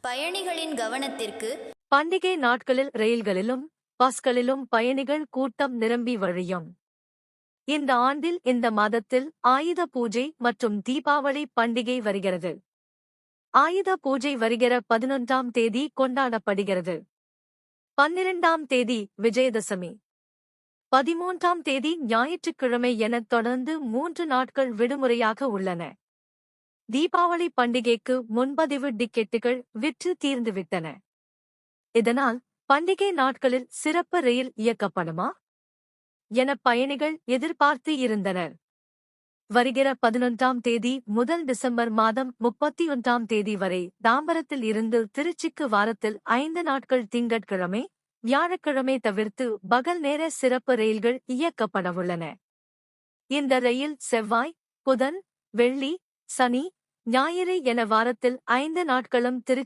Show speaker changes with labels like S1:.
S1: பயணிகளின் கவனத்திற்கு
S2: பண்டிகை நாட்களில் ரயில்களிலும் பஸ்களிலும் பயணிகள் கூட்டம் நிரம்பி வழியும். இந்த ஆண்டில் இந்த மாதத்தில் ஆயுத பூஜை மற்றும் தீபாவளி பண்டிகை வருகிறது. ஆயுத பூஜை வருகிற 11ஆம் தேதி கொண்டாடப்படுகிறது. 12ஆம் தேதி விஜயதசமி, 13ஆம் தேதி ஞாயிற்றுக்கிழமை எனத் தொடர்ந்து 3 நாட்கள் விடுமுறையாக உள்ளன. தீபாவளி பண்டிகைக்கு முன்பதிவு டிக்கெட்டுகள் விற்று தீர்ந்துவிட்டன. இதனால் பண்டிகை நாட்களில் சிறப்பு ரயில் இயக்கப்படுமா என பயணிகள் எதிர்பார்த்து இருந்தனர். வருகிற 11ஆம் தேதி முதல் டிசம்பர் மாதம் 31ஆம் தேதி வரை தாம்பரத்தில் இருந்து திருச்சிக்கு வாரத்தில் 5 நாட்கள் திங்கட்கிழமை, வியாழக்கிழமை தவிர்த்து பகல் நேர சிறப்பு ரயில்கள் இயக்கப்படவுள்ளன. இந்த ரயில் செவ்வாய், புதன், வெள்ளி, சனி, ஞாயிறு என வாரத்தில் 5 நாட்களும் திருச்சி